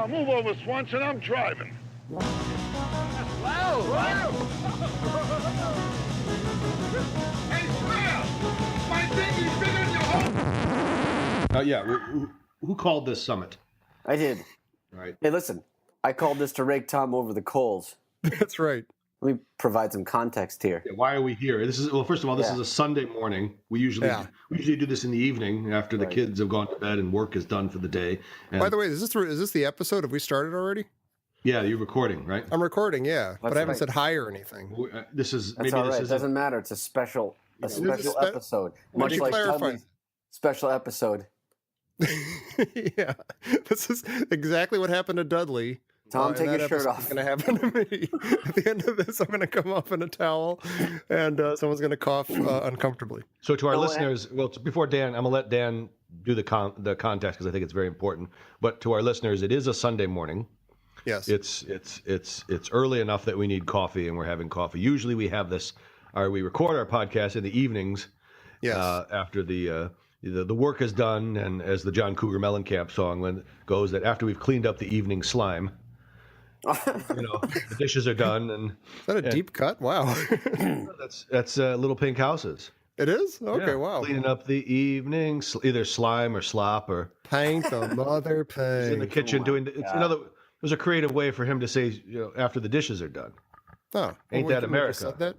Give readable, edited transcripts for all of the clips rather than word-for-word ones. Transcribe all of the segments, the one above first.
Now move over, Swanson. I'm driving. Wow! Hey, Square! My thing is bigger than your whole... Yeah, who called this summit? I did. All right. Hey, listen. I called this to rake Tom over the coals. That's right. Let me provide some context here. Yeah, why are we here? First of all, this is a Sunday morning. We usually do this in the evening after the kids have gone to bed and work is done for the day. And by the way, is this the episode? Have we started already? Yeah, you're recording, right? I'm recording, yeah, but I haven't said hi or anything. This is That's maybe all right. this It is doesn't matter. It's a special episode, much you like clarify? Tubby's special episode. Yeah, this is exactly what happened to Dudley. Tom, take your shirt off. It's going to happen to me. At the end of this, I'm going to come off in a towel, and someone's going to cough uncomfortably. So to our listeners, well, before Dan, I'm going to let Dan do the context because I think it's very important. But to our listeners, it is a Sunday morning. Yes. It's early enough that we need coffee, and we're having coffee. Usually we have this, or we record our podcast in the evenings. Yes. After the work is done, and as the John Cougar Mellencamp song goes, that after we've cleaned up the evening slime. The dishes are done, and is that a deep cut? Wow. that's Little Pink Houses. It is? Okay, wow. Cleaning up the evening, either slime or slop or paint the mother paint. He's in the kitchen doing. It's another. It was a creative way for him to say, after the dishes are done. Oh, ain't that America? Said that?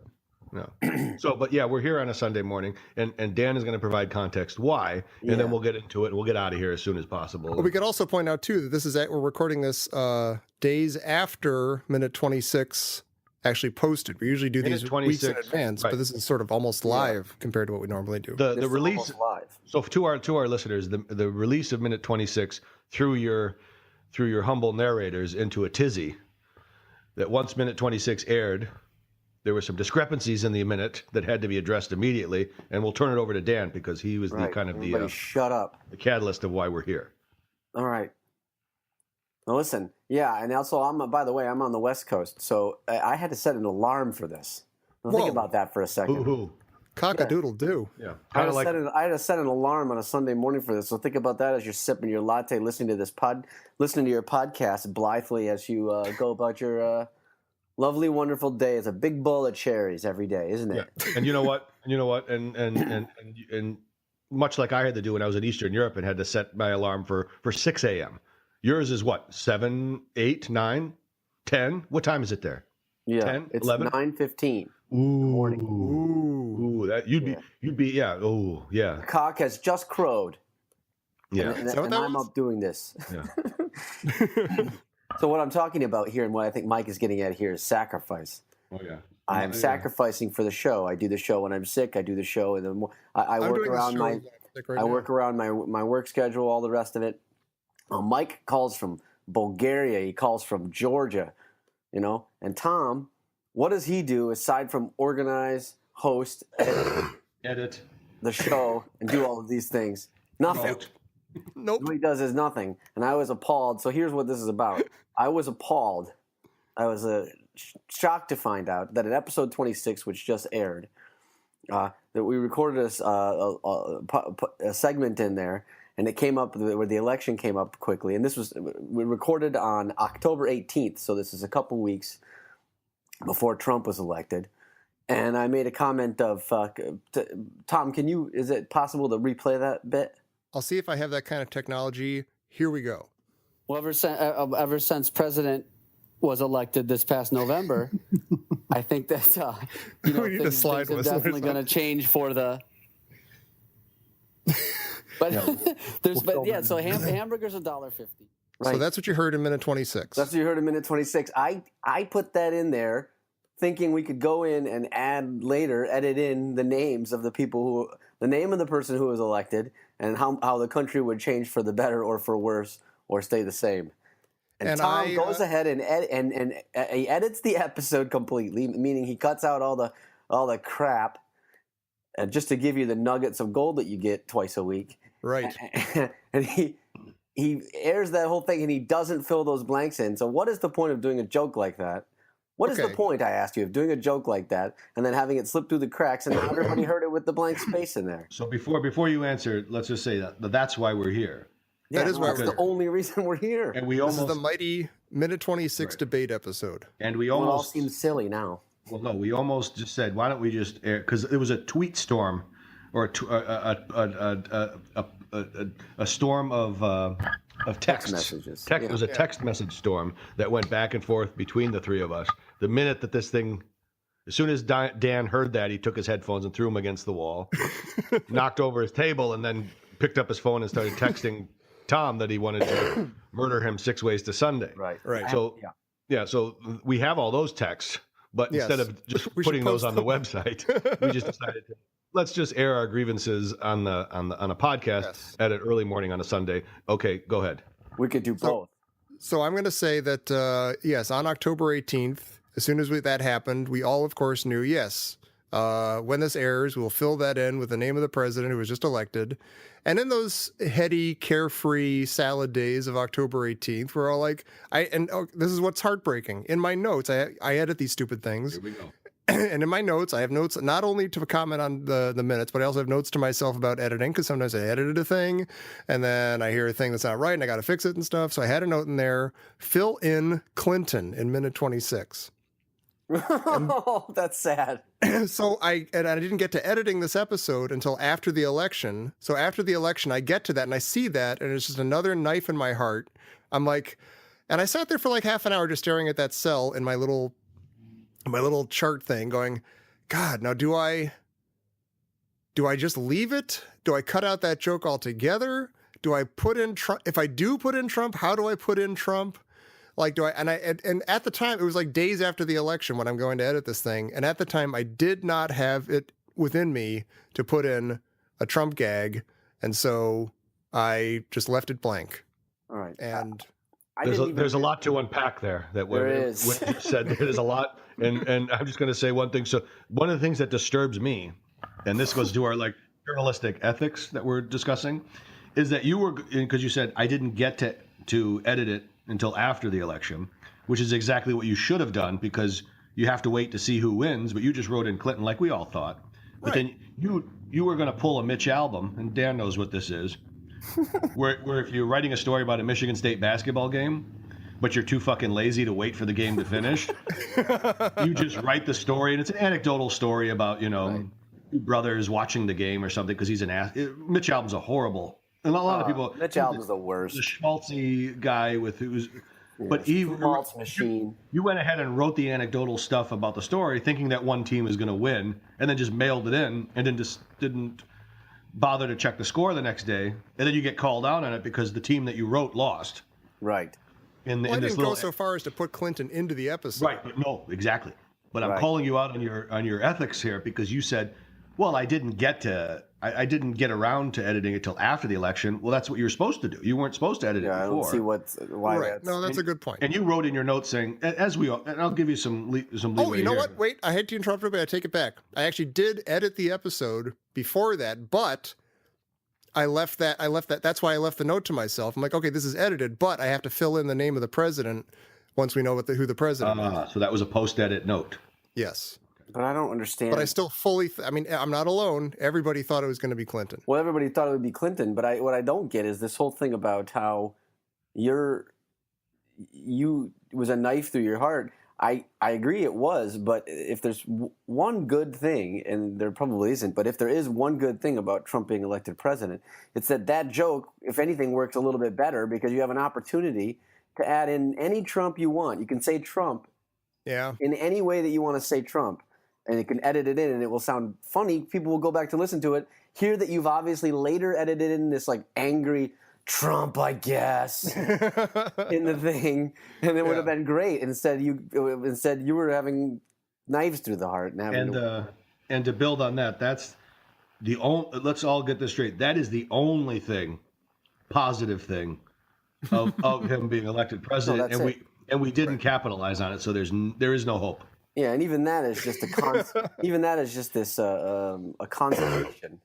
No. So, but yeah, we're here on a Sunday morning, and Dan is going to provide context why, and then we'll get into it. We'll get out of here as soon as possible. Well, we could also point out too that this is we're recording this days after minute 26 actually posted. We usually do these weeks in advance, but this is sort of almost live compared to what we normally do. The release live. So to our listeners, the release of minute 26 through your humble narrators into a tizzy. That once minute 26 aired, there were some discrepancies in the minute that had to be addressed immediately, and we'll turn it over to Dan because he was shut up, the catalyst of why we're here. All right. Now listen, and also by the way, I'm on the West Coast, so I had to set an alarm for this. Now think about that for a second. Ooh. Cock-a-doodle-doo. Yeah. I had to set an alarm on a Sunday morning for this. So think about that as you're sipping your latte, listening to your podcast blithely as you go about your lovely, wonderful day. It's a big bowl of cherries every day, isn't it? Yeah. And you know what? And much like I had to do when I was in Eastern Europe and had to set my alarm for 6 a.m. Yours is what? 7, 8, 9, 10? What time is it there? Yeah, 10, it's 11? 9:15. Morning. Ooh, that you'd be oh yeah. The cock has just crowed. Yeah. And I'm up doing this. Yeah. So what I'm talking about here and what I think Mike is getting at here is sacrifice. Oh yeah. I'm sacrificing for the show. I do the show when I'm sick. I do the show, and I work around my work schedule, all the rest of it. Mike calls from Bulgaria. He calls from Georgia, And Tom, what does he do aside from organize, host, edit the show, and do all of these things? Nothing. Nope. What he does is nothing. And I was appalled. So here's what this is about. I was appalled. I was shocked to find out that in episode 26, which just aired, that we recorded a segment in there, and it came up where the election came up quickly. And we recorded on October 18th, so this is a couple weeks before Trump was elected. And I made a comment of, Tom, is it possible to replay that bit? I'll see if I have that kind of technology. Here we go. Well, ever since President was elected this past November, I think that things are definitely going to change for the. But so hamburgers $1.50. Right. So that's what you heard in minute 26. That's what you heard in minute 26. I put that in there, thinking we could go in and edit in the names of the name of the person who was elected, and how the country would change for the better or for worse or stay the same. And Tom goes ahead and he edits the episode completely, meaning he cuts out all the crap, just to give you the nuggets of gold that you get twice a week. Right. And he airs that whole thing, and he doesn't fill those blanks in. So what is the point of doing a joke like that? What is the point, I asked you, of doing a joke like that and then having it slip through the cracks and now everybody heard it with the blank space in there? So before you answer, let's just say that's why we're here. Yeah, that is why that's the only reason we're here. And this is the mighty minute 26 debate episode. And we It almost all seems silly now. Well, no, we almost just said, why don't we just air? Because it was a tweet storm, or a storm of text messages. It was a text message storm that went back and forth between the three of us. The minute that this thing, as soon as Dan heard that, he took his headphones and threw them against the wall, knocked over his table, and then picked up his phone and started texting Tom that he wanted to murder him 6 ways to Sunday. Right. So so we have all those texts. But instead of just putting those on the website, we just decided to let's just air our grievances on a podcast at an early morning on a Sunday. Okay, go ahead. We could do both. So I'm going to say that yes, on October 18th, as soon as that happened, we all, of course, knew when this airs, we'll fill that in with the name of the president who was just elected. And in those heady, carefree salad days of October 18th, we're all like, this is what's heartbreaking. In my notes, I edit these stupid things. Here we go. And in my notes, I have notes not only to comment on the minutes, but I also have notes to myself about editing, because sometimes I edited a thing and then I hear a thing that's not right and I got to fix it and stuff. So I had a note in there, fill in Clinton in minute 26. Oh, that's sad. So I didn't get to editing this episode until after the election. So after the election, I get to that and I see that, and it's just another knife in my heart. I'm like, and I sat there for like half an hour just staring at that cell in my little chart thing, going, God, now do I just leave it? Do I cut out that joke altogether? Do I put in Trump? If I do put in Trump, how do I put in Trump? Like, and at the time, it was like days after the election when I'm going to edit this thing. And at the time, I did not have it within me to put in a Trump gag. And so I just left it blank. All right. And there's a lot to unpack there. What you said, there's a lot. And I'm just going to say one thing. So one of the things that disturbs me, and this goes to our like journalistic ethics that we're discussing, is that you were, because you said I didn't get to edit it until after the election, which is exactly what you should have done, because you have to wait to see who wins. But you just wrote in Clinton like we all thought. But then you were going to pull a Mitch Albom, and Dan knows what this is, where if you're writing a story about a Michigan State basketball game, but you're too fucking lazy to wait for the game to finish, you just write the story, and it's an anecdotal story about two brothers watching the game or something, because he's an ass. Mitch Albom's a horrible. And a lot of people. Mitch Albom's the worst. The schmaltzy guy but schmaltz machine. You went ahead and wrote the anecdotal stuff about the story, thinking that one team was going to win, and then just mailed it in, and then just didn't bother to check the score the next day, and then you get called out on it because the team that you wrote lost. Right. I didn't go so far as to put Clinton into the episode. Right. But no, exactly. But I'm calling you out on your ethics here, because you said, well, I didn't get around to editing it till after the election. Well, that's what you were supposed to do. You weren't supposed to edit it before. I don't see why. Right. No, that's a good point. And you wrote in your notes saying, and I'll give you some leeway. Oh, you know what? Wait, I hate to interrupt you, but I take it back. I actually did edit the episode before that, but I left that. That's why I left the note to myself. I'm like, okay, this is edited, but I have to fill in the name of the president once we know who the president is. So that was a post-edit note. Yes. But I don't understand. But I still fully, I'm not alone. Everybody thought it was going to be Clinton. Well, everybody thought it would be Clinton, but what I don't get is this whole thing about how it was a knife through your heart. I agree it was, but if there's one good thing, and there probably isn't, but if there is one good thing about Trump being elected president, it's that joke, if anything, works a little bit better, because you have an opportunity to add in any Trump you want. You can say Trump in any way that you want to say Trump. And it can edit it in, and it will sound funny. People will go back to listen to it, hear that you've obviously later edited in this like angry Trump, I guess, in the thing, and it would have been great. Instead, you were having knives through the heart, and to build on that, that's the only. Let's all get this straight. That is the only positive thing of him being elected president, we didn't capitalize on it. So there is no hope. Yeah, and even that is just a consolation.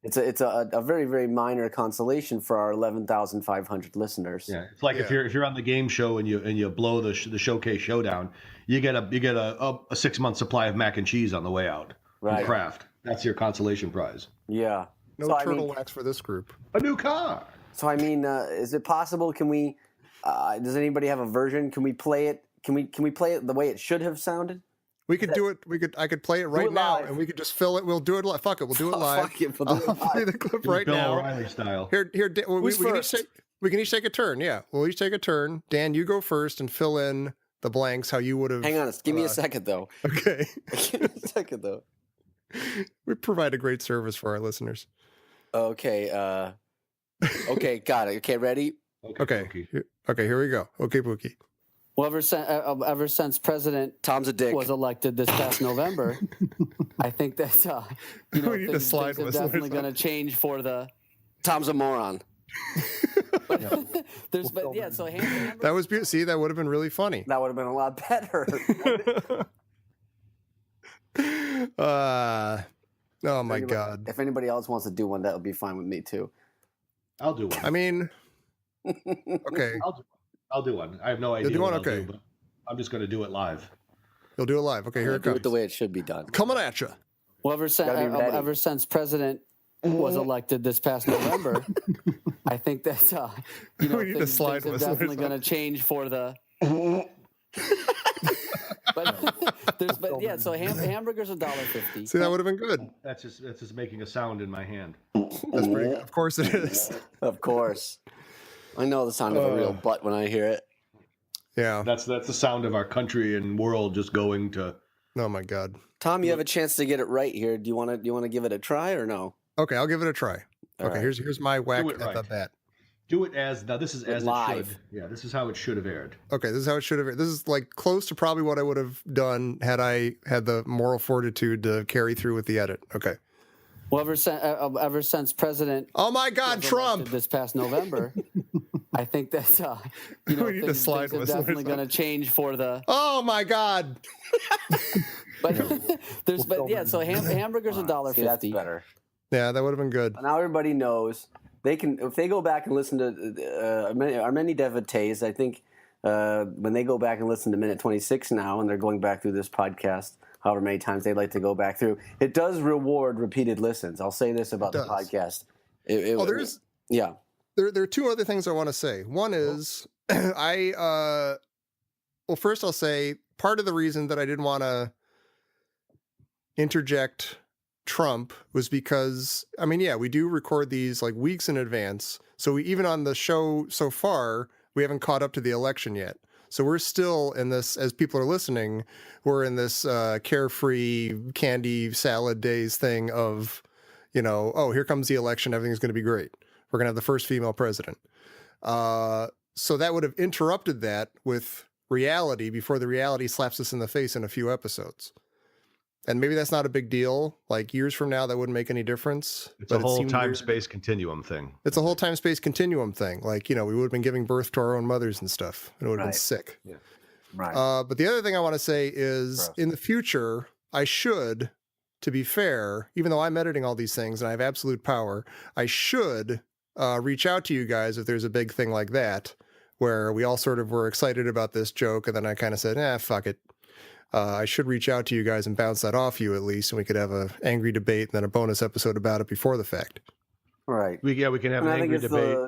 It's a very, very minor consolation for our 11,500 listeners. Yeah, it's like if you're on the game show and you blow the showcase showdown, you get a 6-month supply of mac and cheese on the way out. Right. Kraft. That's your consolation prize. Yeah. No turtle wax for this group. A new car. So I mean, is it possible? Can we? Does anybody have a version? Can we play it? Can we play it the way it should have sounded? We could do it. I could play it right now, and we could just fill it. We'll do it live. Fuck it. We'll do it live. Fuck it, we'll do it I'll play the clip right Bill now. O'Reilly style. Here. We can each take a turn. Yeah, we'll each take a turn. Dan, you go first and fill in the blanks how you would have. Hang on, give me a second though. Okay. Give me a second though. We provide a great service for our listeners. Okay. Okay, got it. Okay, ready? Okay. Here we go. Okay, Pookie. Well, ever since President Tom's a dick. was elected this past November, I think that We need to things slide are whistle or definitely going to change for the. Tom's a moron. But so That was beautiful. See, that would have been really funny. That would have been a lot better. Oh my God. If anybody else wants to do one, that would be fine with me too. I'll do one. I mean, okay. I'll do one. I have no idea. You'll do one? I'll Okay. do, but I'm just going to do it live. You'll do it live. Okay, here it Do comes. it the way it should be done. Coming at you. Well, ever since President was elected this past November, I think that We need to things slide are whistle or definitely going to change for the. So hamburgers $1.50. See, that would have been good. That's just making a sound in my hand. That's pretty good. Of course it is. Of course. I know the sound of a real butt when I hear it. Yeah. That's the sound of our country and world just going to. Oh my God. Tom, you have a chance to get it right here. Do you want to give it a try or no? Okay, I'll give it a try. All Okay, right. here's my whack at right. the bat. Do it as now. This is as live. it should. Yeah, this is how it should have aired. Okay, this is how it should have. This is like close to probably what I would have done had I had the moral fortitude to carry through with the edit. Okay. Well, ever since President. Oh my God, was Trump! elected this past November, I think that We need to things slide are whistle or definitely going to change for the. Oh my God! But so hamburgers $1.50. See, that's better. Yeah, that would have been good. Now everybody knows they can if they go back and listen to our many devotees. I think when they go back and listen to minute 26 now, and they're going back through this podcast, however many times they'd like to go back through, it does reward repeated listens. I'll say this about the podcast. Yeah. There are two other things I want to say. One is well, first I'll say part of the reason that I didn't want to interject Trump was because, I mean, yeah, we do record these like weeks in advance. So even on the show so far, we haven't caught up to the election yet. So we're still in this, as people are listening, we're in this carefree candy salad days thing of, oh, here comes the election. Everything's going to be great. We're going to have the first female president. So that would have interrupted that with reality before the reality slaps us in the face in a few episodes. And maybe that's not a big deal. Like years from now, that wouldn't make any difference. It's a whole time-space continuum thing. It's a whole time-space continuum thing. Like, we would have been giving birth to our own mothers and stuff. And it would have been sick. Yeah. Right. But the other thing I want to say is in the future, I should, to be fair, even though I'm editing all these things and I have absolute power, I should reach out to you guys if there's a big thing like that, where we all sort of were excited about this joke. And then I kind of said, fuck it. I should reach out to you guys and bounce that off you at least, and we could have an angry debate and then a bonus episode about it before the fact. Right. We can have an angry debate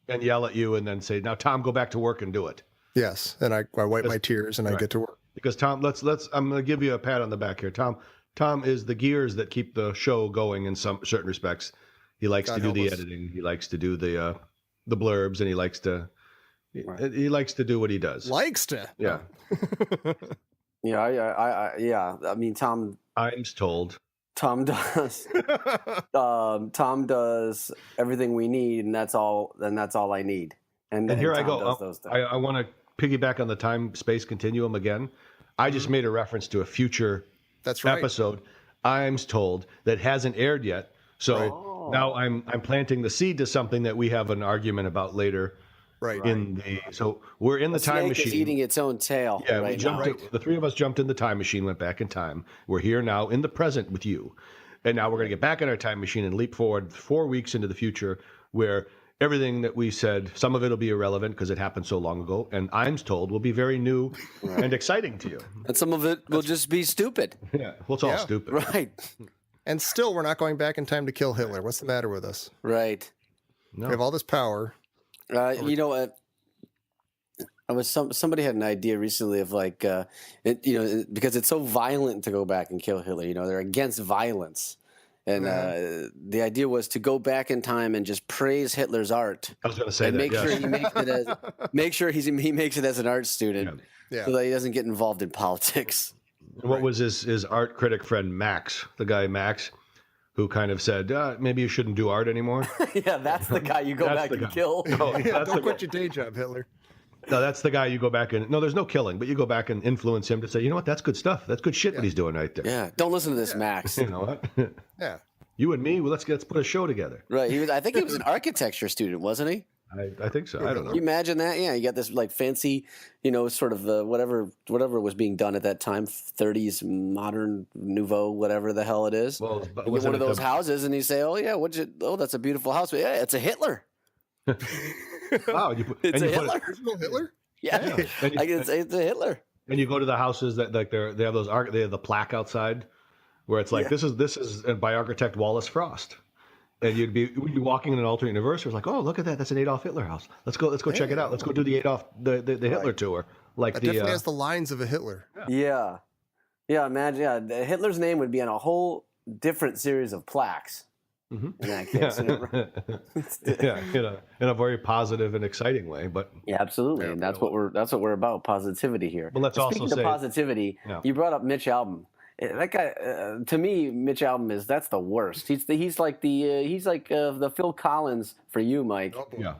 and yell at you and then say, now, Tom, go back to work and do it. Yes, and I wipe my tears and I get to work. Because Tom, I'm going to give you a pat on the back here. Tom is the gears that keep the show going in some certain respects. He likes to do the editing. He likes to do the blurbs, and he likes to do what he does. Likes to. Yeah. I mean, Tom. I'm told. Tom does. Tom does everything we need, and that's all. And that's all I need. And here Tom I go. does those things. I want to piggyback on the time-space continuum again. I just made a reference to a future episode. I'm told that hasn't aired yet. So now I'm planting the seed to something that we have an argument about later. Right. So we're in the time machine. Is eating its own tail. Yeah, the three of us jumped in the time machine, went back in time. We're here now in the present with you. And now we're going to get back in our time machine and leap forward 4 weeks into the future where everything that we said, some of it will be irrelevant because it happened so long ago. And I'm told will be very new and exciting to you. And some of it will just be stupid. Yeah, well, it's all stupid. Right. And still, we're not going back in time to kill Hitler. What's the matter with us? Right. No. We have all this power. You know what? Somebody had an idea recently of like, because it's so violent to go back and kill Hitler. You know, they're against violence, and the idea was to go back in time and just praise Hitler's art. I was going to say and that. Make sure he makes it as an art student, so that he doesn't get involved in politics. What was his art critic friend Max, the guy Max, who kind of said, maybe you shouldn't do art anymore? Yeah, that's the guy you go back and kill. No, don't quit your day job, Hitler. No, that's the guy you go back and... No, there's no killing, but you go back and influence him to say, you know what, that's good stuff. That's good shit what he's doing right there. Yeah, don't listen to this, Max. You know what? Yeah. You and me, well, let's put a show together. Right. I think he was an architecture student, wasn't he? I think so. I don't know. Can you imagine that? Yeah, you got this like fancy, sort of whatever was being done at that time, 30s modern nouveau, whatever the hell it is. Well, you get one of those houses, and you say, "Oh yeah, that's a beautiful house." But, yeah, it's a Hitler. Wow, it's a Hitler. Hitler? Yeah, it's a Hitler. And you go to the houses that like they have the plaque outside, where it's like this is by architect Wallace Frost. And we'd be walking in an alternate universe. It's like, oh, look at that! That's an Adolf Hitler house. Let's go check it out. Let's go do the Hitler tour. Like it definitely has the lines of a Hitler. Yeah. Imagine, Hitler's name would be on a whole different series of plaques. Mm-hmm. In that case, in a very positive and exciting way. But yeah, absolutely, and that's what we're about, positivity here. But let's also say positivity. You brought up Mitch Albom. That guy, to me, Mitch Albom that's the worst. He's like the Phil Collins for you, Mike. Yeah.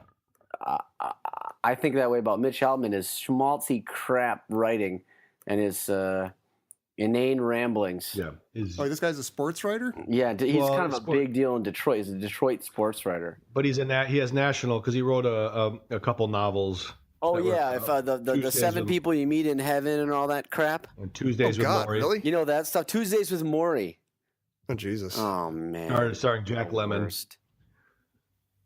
I think that way about Mitch Albom and his schmaltzy crap writing and his inane ramblings. Yeah. This guy's a sports writer? Yeah, he's kind of a big deal in Detroit. He's a Detroit sports writer. But he has national because he wrote a couple novels. Oh yeah, the 7 people you meet in heaven and all that crap. And Tuesdays with Maury. Really? You know that stuff. Tuesdays with Maury. Oh Jesus. Oh man. Starring Jack Lemmon. Worst.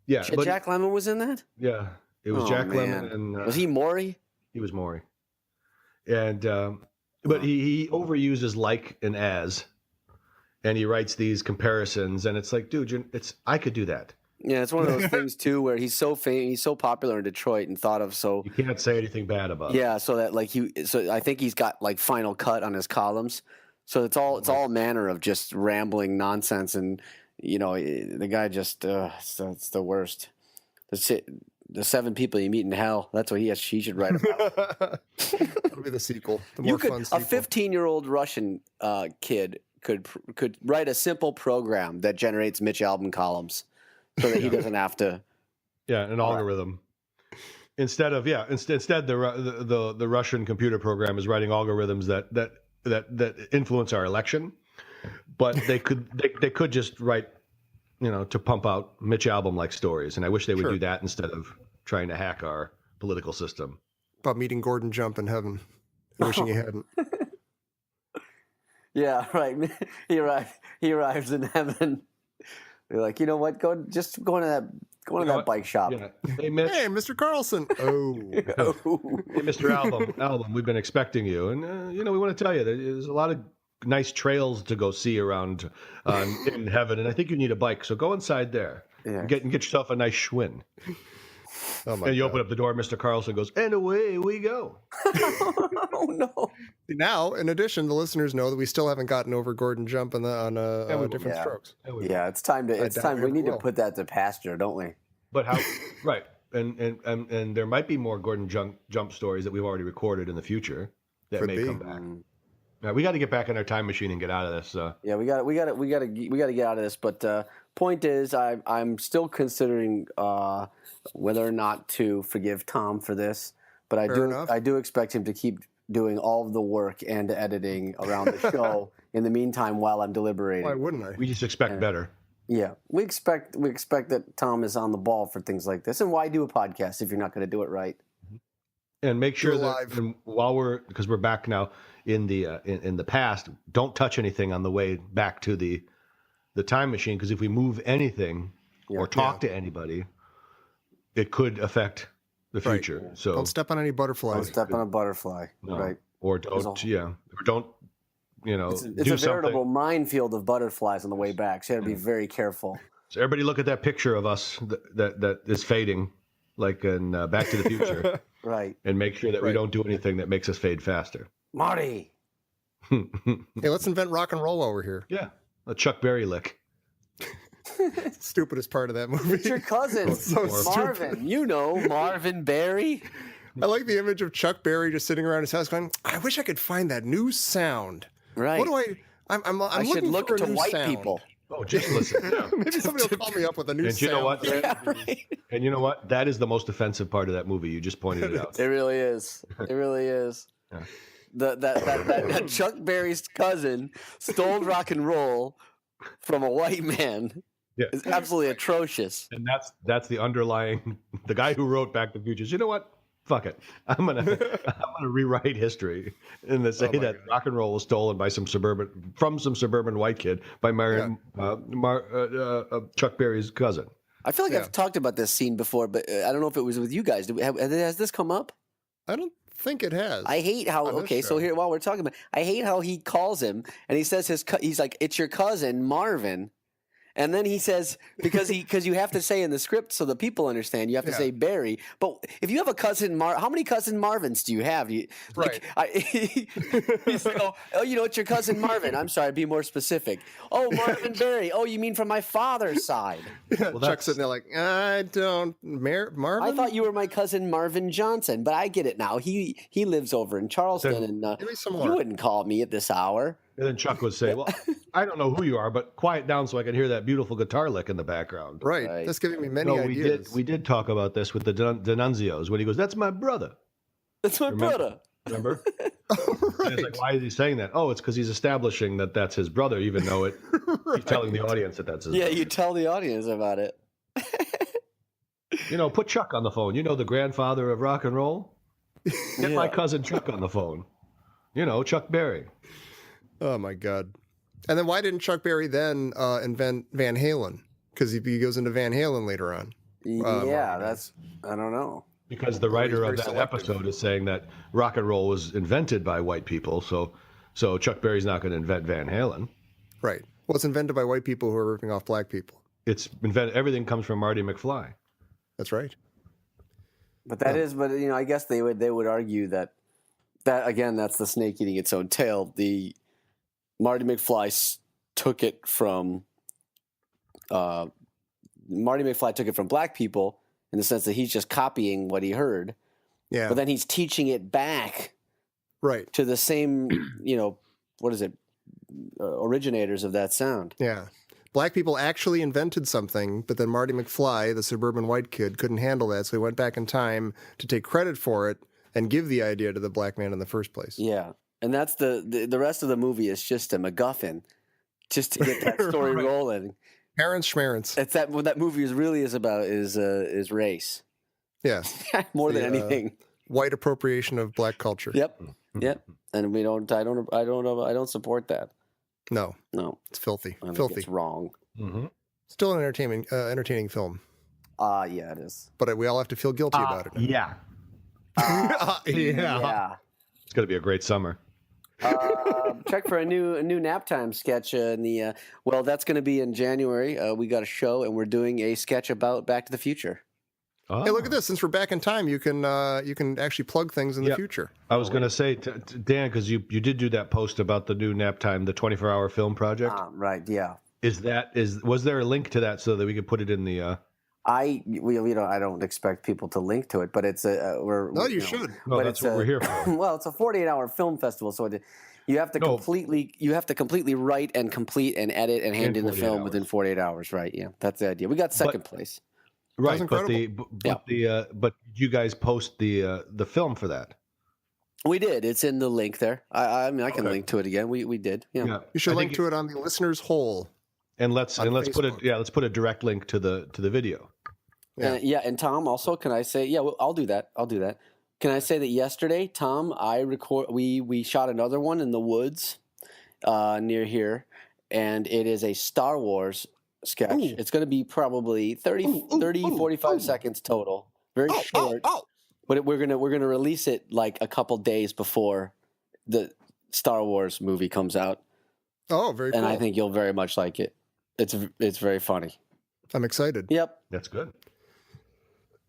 Yeah, Jack Lemmon was in that. Yeah, it was Jack Lemmon and was he Maury? He was Maury, and but he overuses like and as, and he writes these comparisons, and it's like, dude, I could do that. Yeah, it's one of those things too where he's so famous, he's so popular in Detroit and thought of so. You can't say anything bad about it. Yeah, so that I think he's got like Final Cut on his columns, so it's all manner of just rambling nonsense, and the guy just it's the worst. The 7 people you meet in hell. That's what he should write about. That'll be the sequel. The more fun sequel. A 15-year-old Russian kid could write a simple program that generates Mitch Albom columns. So that he doesn't have to. Yeah, an algorithm. Instead the Russian computer program is writing algorithms that influence our election, but they could just write, to pump out Mitch Albom like stories, and I wish they would do that instead of trying to hack our political system. About meeting Gordon Jump in heaven, wishing he hadn't. Yeah, right. He arrives in heaven. You're like, you know what? Go into that bike shop. Yeah. Hey, Mr. Carlson. Oh. Hey, Mr. Albom, we've been expecting you, and we want to tell you that there's a lot of nice trails to go see around in heaven, and I think you need a bike. So go inside there and get yourself a nice Schwinn. Oh my! And you open up the door. Mr. Carlson goes, and away we go. Oh no! Now, in addition, the listeners know that we still haven't gotten over Gordon Jump on different strokes. Yeah, it's time to. We need to put that to pasture, don't we? But how? Right, and there might be more Gordon Jump stories that we've already recorded in the future that may come back. Now, we got to get back in our time machine and get out of this. Yeah, we got to get out of this. But point is, I'm still considering whether or not to forgive Tom for this. But I do expect him to keep doing all of the work and editing around the show in the meantime while I'm deliberating. Why wouldn't I? We just expect better. Yeah, we expect that Tom is on the ball for things like this. And why do a podcast if you're not going to do it right? And make sure that because we're back now in the past, don't touch anything on the way back to the time machine, because if we move anything or talk to anybody, it could affect the future. Right. So don't step on any butterflies. Don't step on a butterfly. No. Right. Or don't. Or don't. It's a veritable minefield of butterflies on the way back. So you got to be very careful. So everybody look at that picture of us that is fading, like in Back to the Future, Right. and make sure that we don't do anything that makes us fade faster. Marty. Hey, let's invent rock and roll while we're here. Yeah, a Chuck Berry lick. Stupidest part of that movie. It's your cousin, So Marvin. stupid. You know, Marvin Berry. I like the image of Chuck Berry just sitting around his house going, I wish I could find that new sound. Right. What do I'm I should looking look for to a new white sound. people. Oh, just listen. Yeah. Maybe somebody will call me up with a new And sound. you know what? Yeah, right. And you know what? That is the most offensive part of that movie. You just pointed it out. It really is. It really is. Yeah. That Chuck Berry's cousin stole rock and roll from a white man. Yeah. It's absolutely atrocious. And that's the underlying. The guy who wrote Back to the Future. You know what? Fuck it. I'm gonna rewrite history and to say that rock and roll was stolen by some suburban white kid by Chuck Berry's cousin. I feel like I've talked about this scene before, but I don't know if it was with you guys. Has this come up? I don't think it has. I hate how. on this Okay, so show. here while we're talking about, I hate how he calls him and he says he's like, it's your cousin Marvin. And then he says, because you have to say in the script so the people understand, you have to say Barry. But if you have a cousin, how many cousin Marvins do you have? He's like, oh, you know, it's your cousin Marvin. I'm sorry, be more specific. Oh, Marvin Barry. Oh, you mean from my father's side? Well, Chuck's sitting there like, I don't, Marvin? I thought you were my cousin Marvin Johnson, but I get it now. He lives over in Charleston, and you wouldn't call me at this hour. And then Chuck would say, well, I don't know who you are, but quiet down so I can hear that beautiful guitar lick in the background. Right. That's giving me many ideas. We did talk about this with the D'Annunzios when he goes, that's my brother. That's my brother. Remember? Right. And it's like, why is he saying that? Oh, it's because he's establishing that that's his brother, even though he's telling the audience that that's his brother. Yeah, you tell the audience about it. You know, put Chuck on the phone. You know, the grandfather of rock and roll? Get my cousin Chuck on the phone. You know, Chuck Berry. Oh, my God. And then why didn't Chuck Berry then invent Van Halen? Because he goes into Van Halen later on. I don't know. Because the writer of that selective. episode is saying that rock and roll was invented by white people, so Chuck Berry's not going to invent Van Halen. Right. Well, it's invented by white people who are ripping off black people. It's invented. Everything comes from Marty McFly. That's right. But you know, I guess they would argue that again, that's the snake eating its own tail. The Marty McFly took it from black people in the sense that he's just copying what he heard. Yeah. But then he's teaching it back Right. to the same, you know, what is it? Originators of that sound. Yeah. Black people actually invented something, but then Marty McFly, the suburban white kid, couldn't handle that, so he went back in time to take credit for it and give the idea to the black man in the first place. Yeah. And that's the rest of the movie is just a MacGuffin, just to get that story Right. rolling. Parents schmarents. It's what that movie is about is race Yeah. more than The, anything. White appropriation of black culture. Yep. And I don't support that. No, No, it's filthy. I think Filthy. it's wrong. Mm-hmm. Still an entertaining film, Yeah, it is. but we all have to feel guilty about it. Yeah. Yeah. It's going to be a great summer. Check for a new nap time sketch in the that's going to be in January. We got a show and we're doing a sketch about Back to the Future. Oh. Hey, look at this. Since we're back in time, you can actually plug things in the future. I was going to say, to Dan, because you did do that post about the new nap time, the 24-hour film project. Right. Yeah. Was there a link to that so that we could put it in the? I don't expect people to link to it, but it's You should. No, that's what we're here for. Well, it's a 48-hour film festival, so you have to completely write and complete and edit and hand in the 48 film hours. within 48 hours, right? Yeah, that's the idea. We got second place. Right, incredible. but you guys post the film for that. We did. It's in the link there. I mean, I can link to it again. We did. Yeah. You should link to it on the listener's hole. And let's put a direct link to the video. Yeah. And Tom, also, can I say? Yeah, well, I'll do that. Can I say that yesterday, Tom, we shot another one in the woods near here, and it is a Star Wars sketch. Ooh. It's going to be probably 45 seconds total. Very short. But we're gonna release it like a couple days before the Star Wars movie comes out. Oh, very cool. And I think you'll very much like it. It's very funny. I'm excited. Yep. That's good.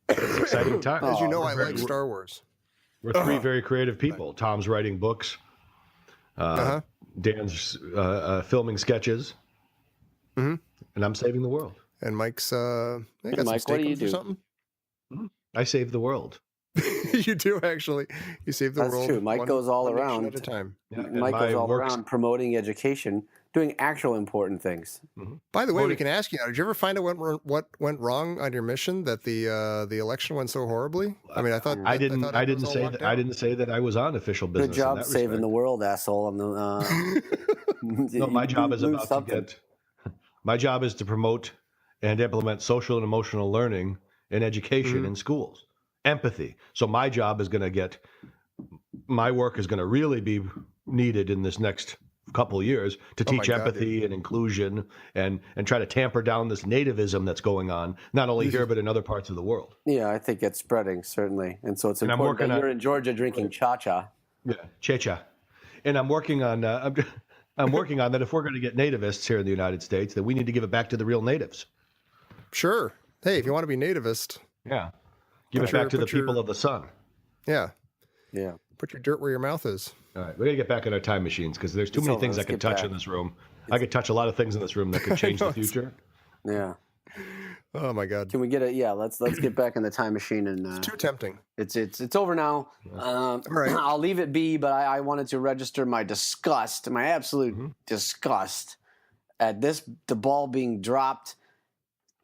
It's exciting time. As you know, I like Star Wars. We're three very creative people. Tom's writing books. Dan's filming sketches. Mm-hmm. And I'm saving the world. And Mike's got some Mike, what do you steak or do? something. I save the world. You do actually. You save the That's world. true. Mike goes all one nation around. at a time. Yeah, and Mike my goes all works- around promoting education, doing actual important things. By the way, we Voting- can ask you now. Did you ever find out what went wrong on your mission that the election went so horrily? I mean, I thought I didn't thought it was all say locked that. I down. didn't say that I was on official business. Good job in that saving respect. the world, asshole. No, my job is about to get. My job is to promote and implement social and emotional learning and education in schools. Empathy. So my job is going to get. My work is going to really be needed in this next couple years to Oh my teach God, empathy and inclusion and try to tamper down this nativism that's going on not only here but in other parts of the world. Yeah, I think it's spreading, certainly. And so it's And I'm important working that on- you're in Georgia drinking cha-cha. Yeah, checha. And I'm working on. I'm working on that. If we're going to get nativists here in the United States, that we need to give it back to the real natives. Sure. Hey, if you want to be nativist, Yeah, give Put it back your- to the put your- people of the sun. yeah, Yeah. put your dirt where your mouth is. All right, we got to get back in our time machines because there's too It's many over. things I Let's could get touch back. in this room. I could touch a lot of things in this room that could change know, the future. Yeah. Oh my God, Can we get it? Yeah, let's get back in the time machine and too tempting. it's over now. right. I'll leave it be, but I wanted to register my disgust, my absolute disgust at the ball being dropped,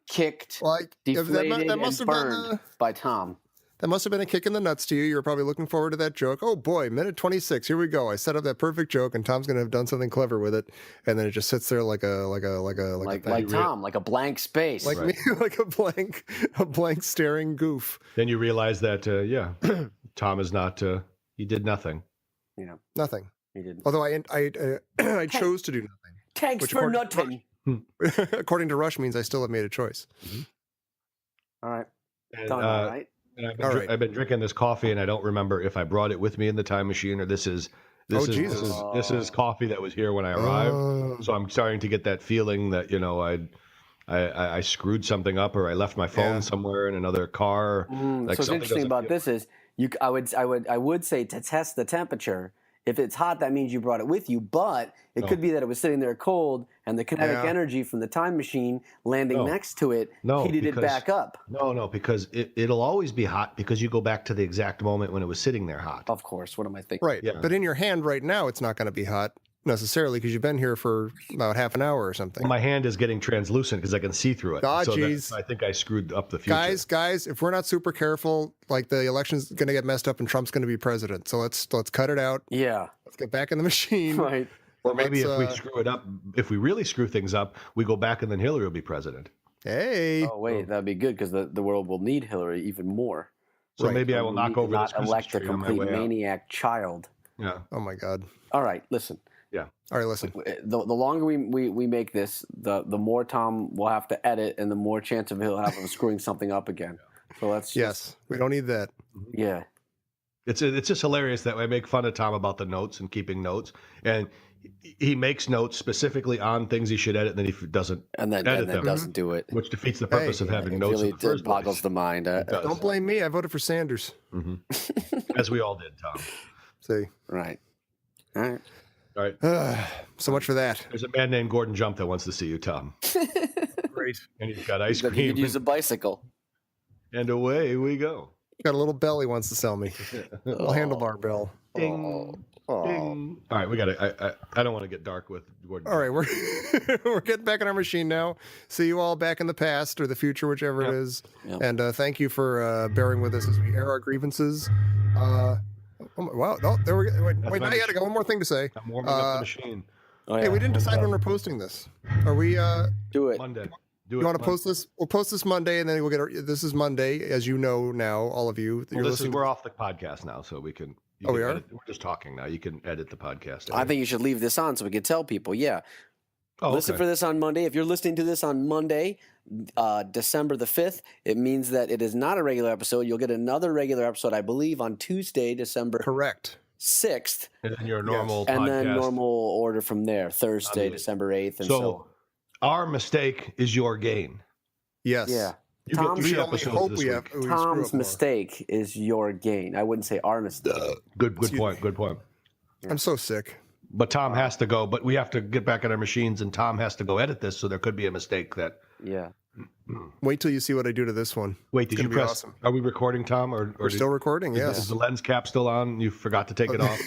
kicked, Like deflated, that must and have been burned by Tom. that must have been a kick in the nuts to you. You were probably looking forward to that joke. Oh boy, minute 26. Here we go. I set up that perfect joke, and Tom's going to have done something clever with it, and then it just sits there like Tom, like a blank space. like me, like a blank staring goof. Then you realize that, Tom is not. He did nothing. you know, Nothing. he did. Although I chose to do nothing. Thanks which for according to nothing. According to Rush, means I still have made a choice. All right, And, done. All right. and All right. I've been drinking this coffee, and I don't remember if I brought it with me in the time machine or this is Jesus. this is coffee that was here when I arrived. Oh. So I'm starting to get that feeling that I screwed something up or I left my phone Yeah. somewhere in another car. So Like what's something interesting doesn't about feel- this is I would say to test the temperature. If it's hot, that means you brought it with you. But it could be that it was sitting there cold, and the kinetic Yeah. energy from the time machine landing No. next to it No, heated it because- back up. No, because it'll always be hot because you go back to the exact moment when it was sitting there hot. Of course. What am I thinking? Right. Yeah. But in your hand right now, it's not going to be hot necessarily because you've been here for about half an hour or something. My hand is getting translucent because I can see through it. Ah, so geez. I think I screwed up the future. Guys, if we're not super careful, like the election's going to get messed up and Trump's going to be president. So let's cut it out. Yeah. Let's get back in the machine. Right. Or maybe let's, if we screw it up, if we really screw things up, we go back and then Hillary will be president. Hey. Oh wait, that'd be good because the world will need Hillary even more. So Right. maybe I will We knock need to over this not Christmas elect a tree on my complete way out. maniac child. Yeah. Oh my God. All right, listen. Yeah. All right, listen. The longer we make this, the more Tom will have to edit, and the more chance of he'll have of screwing something up again. So let's just, Yes, we don't need that. yeah. It's just hilarious that I make fun of Tom about the notes and keeping notes, and he makes notes specifically on things he should edit, and then he doesn't, And then Edit them. doesn't do it. which defeats the purpose of having It notes really in the first boggles place. the mind. does. Don't blame me. I voted for Sanders. As we all did, Tom. See. Right. All right. All right. So much for that. There's a man named Gordon Jump that wants to see you, Tom, Great. and he's got ice But you could cream, use a bicycle. and away we go. Got a little bell he wants to sell me. A little handlebar bell. Ding, ding. All right, we got to. I don't want to get dark with Gordon. All right, we're we're getting back in our machine now. See you all back in the past or the future, whichever it is. Yep. And thank you for bearing with us as we air our grievances. Oh, wow! Oh, there we go. Wait, my now you got one more thing to say. I'm warming up the machine. Oh, Hey, yeah. we didn't decide when we're posting this. Are we? Do it. Monday. Do You want to post this? We'll post this Monday, and then we'll get. This is Monday, as you know now, all of you. Well, we're off the podcast now, so we can. Oh, we are? edit- We're just talking now. You can edit the podcast. I think you should leave this on so we can tell people. Yeah. Listen for this on Monday. If you're listening to this on Monday, December the 5th, it means that it is not a regular episode. You'll get another regular episode, I believe, on Tuesday, December Correct. 6th. And then your normal And podcast. then normal order from there, Thursday, December 8th, and so on. So our mistake is your gain. Yes. Yeah. You get Tom's, three We only episodes hope this we week. have. We screw Tom's up more. mistake is your gain. I wouldn't say our mistake. Good point. Good point. I'm so sick. But Tom has to go. But we have to get back at our machines, and Tom has to go edit this. So there could be a mistake that. Yeah. Wait till you see what I do to this one. Wait, did It's you gonna be press? awesome. Are we recording, Tom? Or We're still recording. Is Yes. the lens cap still on? You forgot to take it off.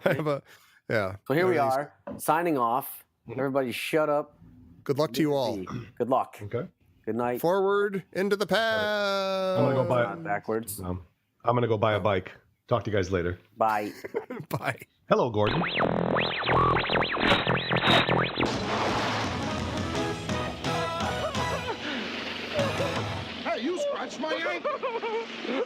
I have a. Yeah. So here we Everything's- are, signing off. Everybody shut up. Good luck to you all. Good luck. Okay. Good night. Forward into the past. I'm gonna go buy. Not backwards. I'm gonna go buy a bike. Talk to you guys later. Bye. Bye. Hello, Gordon. Hey, you scratched my ankle.